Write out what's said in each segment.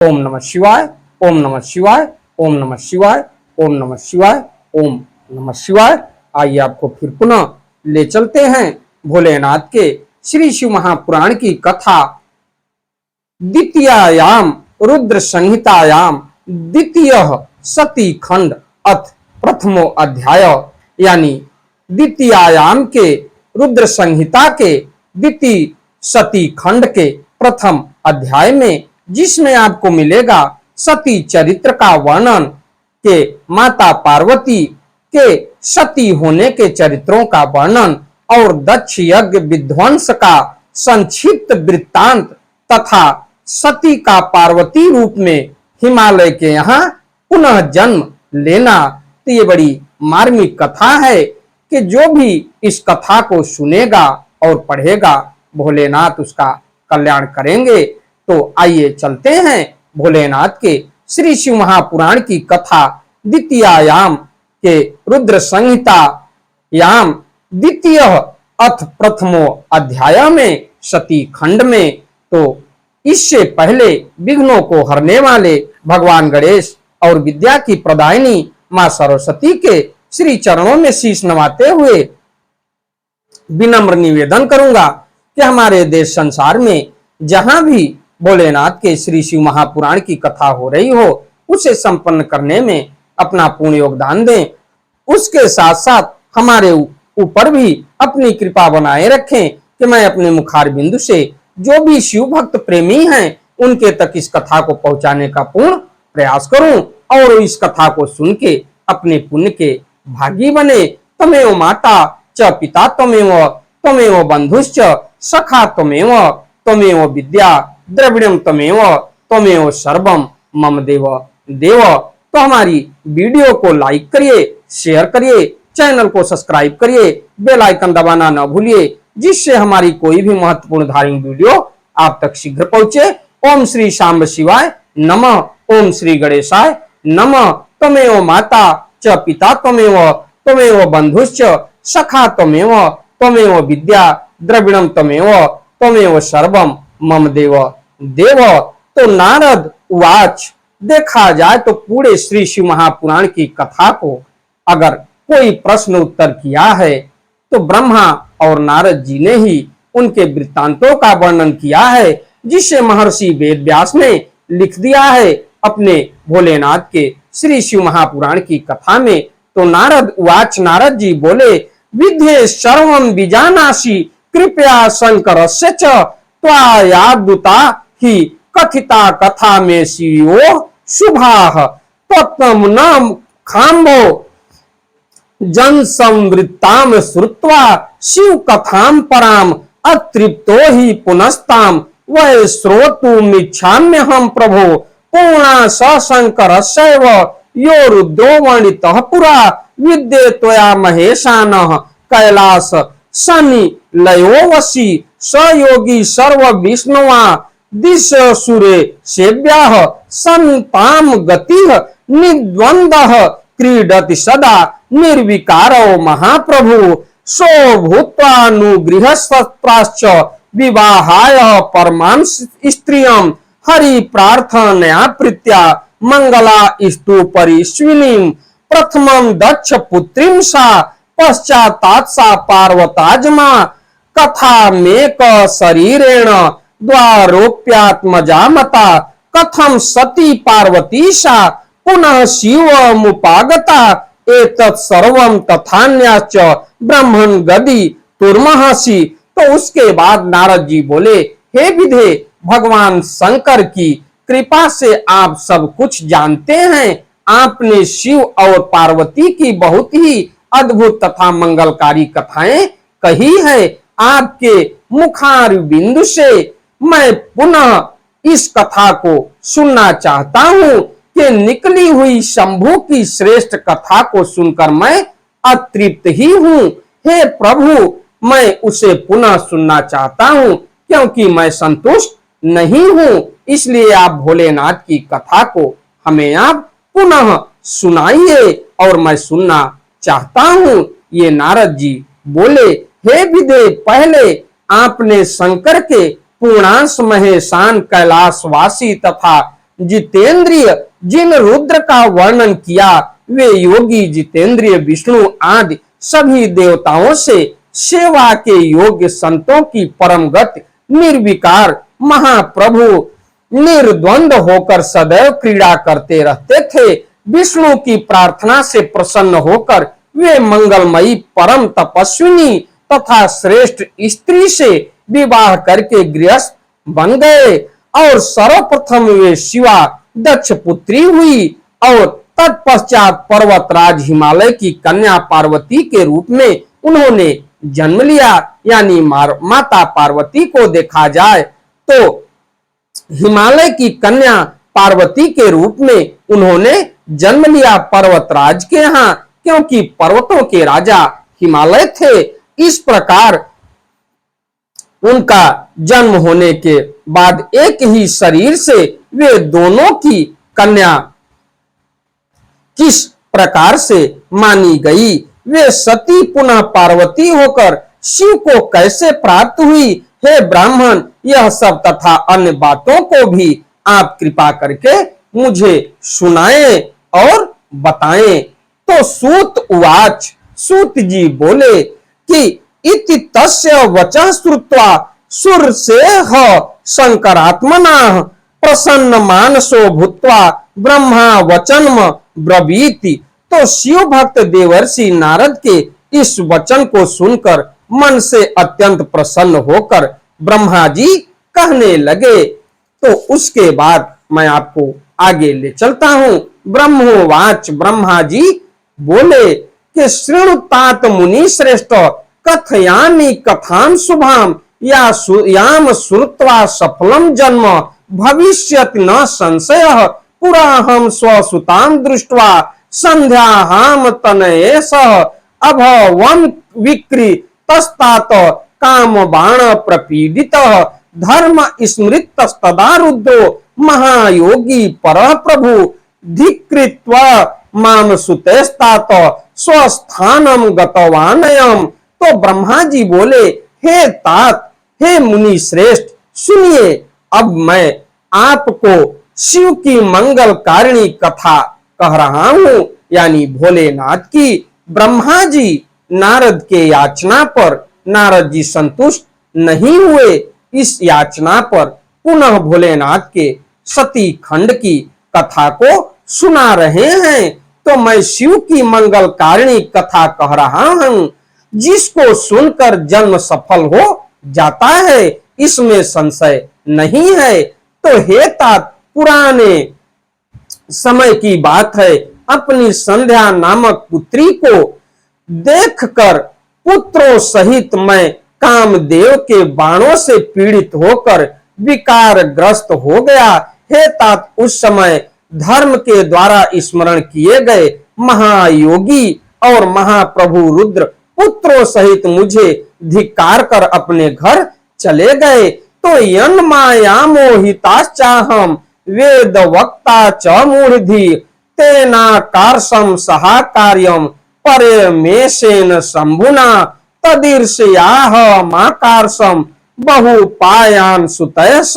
ओम नमः शिवाय, ओम नमः शिवाय, ओम नमः शिवाय, ओम नमः शिवाय, ओम नमः शिवाय। आइए आपको फिर पुनः ले चलते हैं भोलेनाथ के श्री शिव महापुराण की कथा द्वितीयायाम रुद्र संहितायाम द्वितीय सती खंड अथ प्रथमो अध्याय, यानी द्वितीयायाम के रुद्र संहिता के द्वितीय सती खंड के प्रथम अध्याय में, जिसमें आपको मिलेगा सती चरित्र का वर्णन के माता पार्वती के सती होने के चरित्रों का वर्णन और दक्ष यज्ञ विध्वंस का संक्षिप्त वृत्तांत तथा सती का पार्वती रूप में हिमालय के यहाँ पुनः जन्म लेना। तो ये बड़ी मार्मिक कथा है कि जो भी इस कथा को सुनेगा और पढ़ेगा भोलेनाथ उसका कल्याण करेंगे। तो आइए चलते हैं भोलेनाथ के श्री शिव महापुराण की कथा द्वितीयायाम के रुद्र संहिता याम द्वितीय अथ प्रथमो अध्याय में सती खंड में। तो इससे पहले विघ्नों को हरने वाले भगवान गणेश और विद्या की प्रदायिनी मां सरस्वती के श्री चरणों में शीश नवाते हुए विनम्र निवेदन करूंगा कि हमारे देश संसार में जहां भी भोलेनाथ के श्री शिव महापुराण की कथा हो रही हो, उसे संपन्न करने में अपना पूर्ण योगदान दें। उसके साथ साथ हमारे ऊपर भी अपनी कृपा बनाए रखें कि मैं अपने मुखार बिंदु से जो भी शिव भक्त प्रेमी हैं उनके तक इस कथा को पहुंचाने का पूर्ण प्रयास करूं और इस कथा को सुन के अपने पुण्य के भागी बने। तमेव माता च पिता तमेव बंधुश्च सखा तमेव विद्या द्रविड़म तमेव सर्वम मम देव देव। तो हमारी वीडियो को लाइक करिए, शेयर करिए, चैनल को सब्सक्राइब करिए, बेल आइकन दबाना न भूलिए, जिससे हमारी कोई भी महत्वपूर्ण धार्मिक वीडियो आप तक शीघ्र पहुंचे। ओम श्री शांब शिवाय नमः, ओम श्री गणेशाय नमः। तमेव माता च पिता तमेव बंधुश्च सखा तमेव विद्या द्रविड़म तमेव सर्वम मम देव देव। तो नारद उवाच, देखा जाए तो पूरे श्री शिव महापुराण की कथा को अगर कोई प्रश्न उत्तर किया है तो ब्रह्मा और नारद जी ने ही उनके वृत्तांतों का वर्णन किया है, जिसे महर्षि वेद व्यास ने लिख दिया है अपने भोलेनाथ के श्री शिव महापुराण की कथा में। तो नारद उवाच, नारद जी बोले, विद्ये सर्वं विजानासि कृपया शंकरस्य च त्वयाद्भुता हि कथिता कथा में शिवो शुभाः तत्त्वं न खाम्भो जन संवृत्ताम श्रुत्वा शिव कथाम पराम अतृप्तो हि पुनस्ताम वै श्रोतुमिच्छाम्यहं प्रभो पूर्णा सशंकरस्यैव यो रुद्रो वर्णितः पुरा विद्ये त्वया महेशानः कैलास शनि लयो वशी स योगी सर्व विष्णुवा दिश सुरे सेव्याः संताम गतिः निद्वन्द्वः क्रीडति सदा निर्विकारो महाप्रभु सो भूत्वानुगृहस्वत्राश्च विवाहाय परमां स्त्रियं हरि प्रार्थनया प्रीत्या मंगला स्तु परिस्विनीं प्रथमं दक्ष पुत्रीं सा पश्चातात् सा पार्वताजमा कथा में क शरीरेण द्वारोप्यात्मजा मता कथम सती पार्वती सा पुनः शिवमुपागता एतत् सर्वं तथान्याश्च ब्रह्मन् गदी तुर्महसि। तो उसके बाद नारद जी बोले, हे विधे, भगवान शंकर की कृपा से आप सब कुछ जानते हैं। आपने शिव और पार्वती की बहुत ही अद्भुत तथा मंगलकारी कथाएं कही है। आपके मुखार बिंदु से मैं पुनः इस कथा को सुनना चाहता हूं कि निकली हुई शंभु की श्रेष्ठ कथा को सुनकर मैं अतृप्त ही हूं। हे प्रभु, मैं उसे पुनः सुनना चाहता हूं क्योंकि मैं संतुष्ट नहीं हूं। इसलिए आप भोलेनाथ की कथा को हमें आप पुनः सुनाइए और मैं सुनना चाहता हूं। ये नारद जी बोले, हे विदे, पहले आपने शंकर के पूर्णांश महेशान कैलाशवासी तथा जितेंद्रिय जिन रुद्र का वर्णन किया वे योगी जितेंद्रिय विष्णु आदि सभी देवताओं से सेवा के योग्य संतों की परम गति निर्विकार महाप्रभु निर्द्वंद होकर सदैव क्रीड़ा करते रहते थे। विष्णु की प्रार्थना से प्रसन्न होकर वे मंगलमयी परम तपस्विनी तथा श्रेष्ठ स्त्री से विवाह करके गृहस्थ बन गए और सर्वप्रथम वे शिवा दक्ष पुत्री हुई और तत्पश्चात पर्वतराज हिमालय की कन्या पार्वती के रूप में उन्होंने जन्म लिया। यानी माता पार्वती को देखा जाए तो हिमालय की कन्या पार्वती के रूप में उन्होंने जन्म लिया पर्वतराज के यहाँ, क्योंकि पर्वतों के राजा हिमालय थे। इस प्रकार उनका जन्म होने के बाद एक ही शरीर से वे दोनों की कन्या किस प्रकार से मानी गई, वे सती पुनः पार्वती होकर शिव को कैसे प्राप्त हुई, हे ब्राह्मण यह सब तथा अन्य बातों को भी आप कृपा करके मुझे सुनाएं और बताएं। तो सूत उवाच, सूत जी बोले कि इति तस्य वचः श्रुत्वा सुरसेह शंकरात्मनः प्रसन्न मानसो भूत्वा ब्रह्मा वचनम ब्रवीति। तो शिव भक्त देवर्षि नारद के इस वचन को सुनकर मन से अत्यंत प्रसन्न होकर ब्रह्मा जी कहने लगे। तो उसके बाद मैं आपको आगे ले चलता हूं। ब्रह्मोवाच, ब्रह्मा जी बोले कि शृणुतात मुनि श्रेष्ठ कथयामि कथां शुभाम याम श्रुत्वा सफलम जन्म भविष्यति न संशयः पुरा हम स्वसुतां दृष्ट्वा संध्याहाम तनयेशः अभवं विकृतस्तात काम बाण प्रपीडितः धर्म स्मृतस्तदा रुद्रो महायोगी परः प्रभु धिक्कृत्वा माम सुतेस्तात स्वस्थानम गतवानयम्। तो ब्रह्मा जी बोले, हे तात, हे मुनि श्रेष्ठ, सुनिए, अब मैं आपको शिव की मंगल कारिणी कथा कह रहा हूं, यानी भोलेनाथ की। ब्रह्मा जी नारद के याचना पर नारद जी संतुष्ट नहीं हुए। इस याचना पर पुनः भोलेनाथ के सती खंड की कथा को सुना रहे हैं। तो मैं शिव की मंगल कारिणी कथा कह रहा हूं, जिसको सुनकर जन्म सफल हो जाता है, इसमें संशय नहीं है। तो हे तात, पुराने समय की बात है, अपनी संध्या नामक पुत्री को देखकर पुत्रों सहित मैं कामदेव के बाणों से पीड़ित होकर विकारग्रस्त हो गया। हे तात, उस समय धर्म के द्वारा स्मरण किए गए महायोगी और महाप्रभु रुद्र पुत्रों सहित मुझे धिक्कार कर अपने घर चले गए। तो यन माया मोहिताश्चाहम वेद वक्ता च मूढ़धि तेना कारसम सहा कार्यम परमेशेन शंभुना तदीर्षयाह माकारसम बहुपायान सुतयस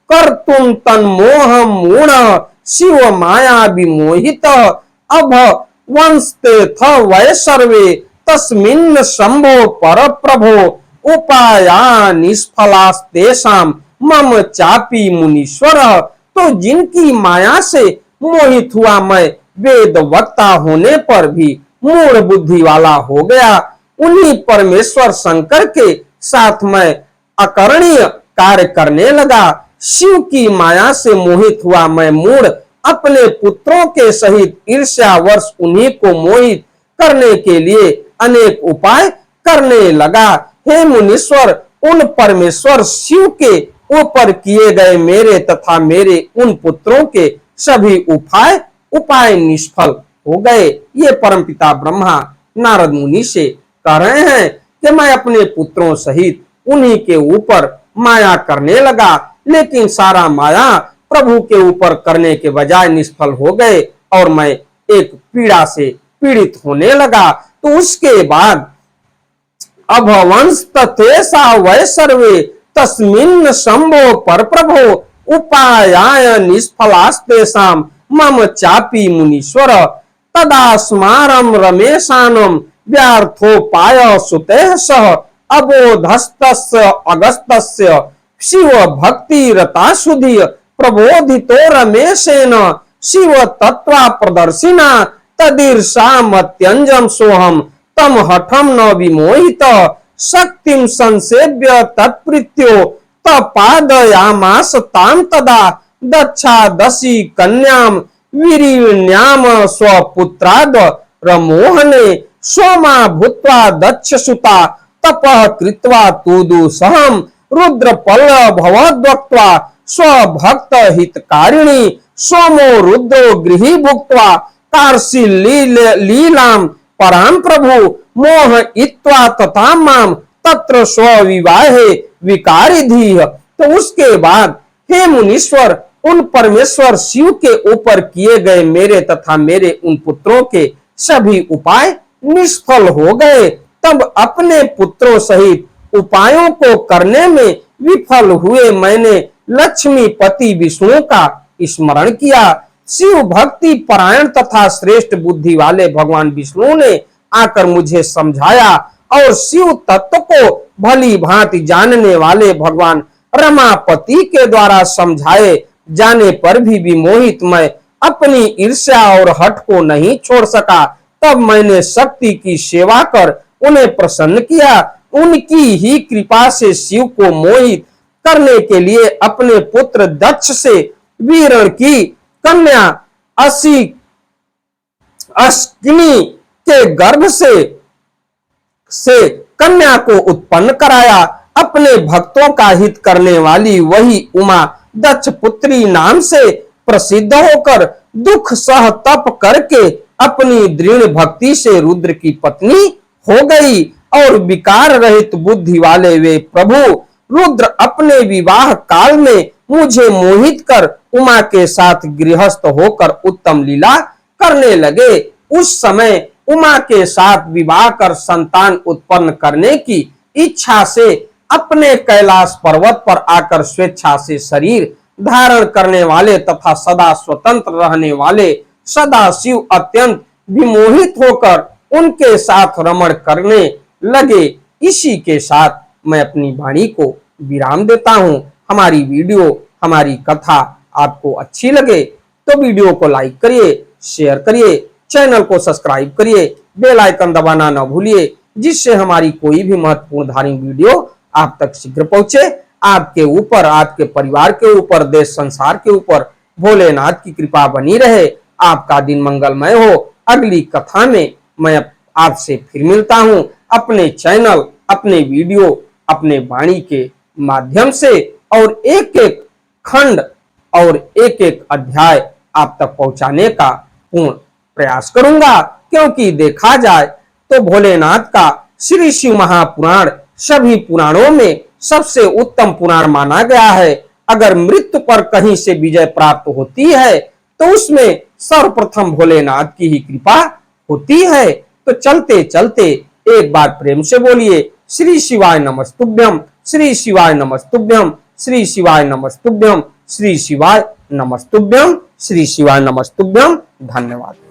कर्तुम तन्मोहम मूढ़ शिव माया विमोहित अभ वंशते थ वै सर्वे तस्मिन् शंभो पर प्रभो उपाया निष्फलास्तेषाम मम चापी मुनीश्वर। तो जिनकी माया से मोहित हुआ मैं वेद वक्ता होने पर भी मूढ़ बुद्धि वाला हो गया, उन्हीं परमेश्वर शंकर के साथ मैं अकरणीय कार्य करने लगा। शिव की माया से मोहित हुआ मैं मूढ़ अपने पुत्रों के सहित ईर्ष्यावश उन्हीं को मोहित करने के लिए अनेक उपाय करने लगा। हे मुनीश्वर, उन परमेश्वर शिव के ऊपर किए गए मेरे तथा मेरे उन पुत्रों के सभी उपाय निष्फल हो गए। ये परमपिता ब्रह्मा नारद मुनि से कह रहे हैं कि मैं अपने पुत्रों सहित उन्हीं के ऊपर माया करने लगा, लेकिन सारा माया प्रभु के ऊपर करने के बजाय निष्फल हो गए और मैं एक पीड़ा से पीड़ित होने लगा। तो उसके बाद अभवंश तथेसा वै सर्वे तस्मिन् शंभो पर प्रभो उपायाय निष्फलास्तेषां मम चापि मुनीश्वर तदा स्मारं रमेशानं व्यर्थोपाय सुतेः सह अबोधस्तस्य अगस्तस्य शिव भक्ति रताशुधि प्रबोधितो रमेशेन शिव तत्वा प्रदर्शिना तदीर्षामत्यंजम सोहम तम हठम न विमोहित शक्तिम संसेव्य तत्प्रीत्यो तपादयामास ताम तदा दक्षादशी कन्याम वीरिण्याम स्वपुत्राद रमोहने सोमा भूत्वा दक्षसुता तपः कृत्वा तूदुसहम रुद्रपल्ल भवद्वक्त्वा स्वभक्त हितकारिणी सोमो रुद्रो गृही भुक्त्वा कार्षि लीलाम पराम प्रभु मोह इत्वा तथा माम तत्र स्वविवाहे विकारिधीह। तो उसके बाद हे मुनीश्वर उन परमेश्वर शिव के ऊपर किए गए मेरे तथा मेरे उन पुत्रों के सभी उपाय निष्फल हो गए। तब अपने पुत्रों सहित उपायों को करने में विफल हुए मैंने लक्ष्मीपति विष्णु का स्मरण किया। शिव भक्ति परायण तथा श्रेष्ठ बुद्धि वाले भगवान विष्णु ने आकर मुझे समझाया और शिव तत्व को भली भांति जानने वाले भगवान रमापति के द्वारा समझाए जाने पर भी विमोहित मैं अपनी ईर्ष्या और हठ को नहीं छोड़ सका। तब मैंने शक्ति की सेवा कर उन्हें प्रसन्न किया। उनकी ही कृपा से शिव को मोहित करने के लिए अपने पुत्र दक्ष से वीरण की कन्या अश्विनी के गर्भ से कन्या को उत्पन्न कराया। अपने भक्तों का हित करने वाली वही उमा दक्ष पुत्री नाम से प्रसिद्ध होकर दुख सह तप करके अपनी दृढ़ भक्ति से रुद्र की पत्नी हो गई और विकार रहित बुद्धि वाले वे प्रभु रुद्र अपने विवाह काल में मुझे मोहित कर उमा के साथ गृहस्थ होकर उत्तम लीला करने लगे। उस समय उमा के साथ विवाह कर संतान उत्पन्न करने की इच्छा से अपने कैलाश पर्वत पर आकर स्वेच्छा से शरीर धारण करने वाले तथा सदा स्वतंत्र रहने वाले सदा शिव अत्यंत विमोहित होकर उनके साथ रमण करने लगे। इसी के साथ मैं अपनी वाणी को विराम देता हूं। हमारी वीडियो हमारी कथा आपको अच्छी लगे तो वीडियो को लाइक करिए, शेयर करिए, चैनल को सब्सक्राइब करिए, बेल आइकन दबाना न भूलिए जिससे हमारी कोई भी महत्वपूर्ण धार्मिक वीडियो आप तक शीघ्र पहुंचे। आपके ऊपर, आपके परिवार के ऊपर, देश संसार के ऊपर भोलेनाथ की कृपा बनी रहे। आपका दिन मंगलमय हो। अगली कथा में मैं आपसे फिर मिलता हूं अपने चैनल, अपने वीडियो, अपने वाणी के माध्यम से और एक एक खंड और एक एक अध्याय आप तक पहुंचाने का पूर्ण प्रयास करूंगा। क्योंकि देखा जाए तो भोलेनाथ का श्री शिव महापुराण सभी पुराणों में सबसे उत्तम पुराण माना गया है। अगर मृत्यु पर कहीं से विजय प्राप्त होती है तो उसमें सर्वप्रथम भोलेनाथ की ही कृपा होती है। तो चलते चलते एक बार प्रेम से बोलिए श्री शिवाय नमस्तुभ्यम, श्री शिवाय नमस्तुभ्यम, श्री शिवाय नमस्तुभ्यम, श्री शिवाय नमस्तुभ्यम, श्री शिवाय नमस्तुभ्यम। धन्यवाद।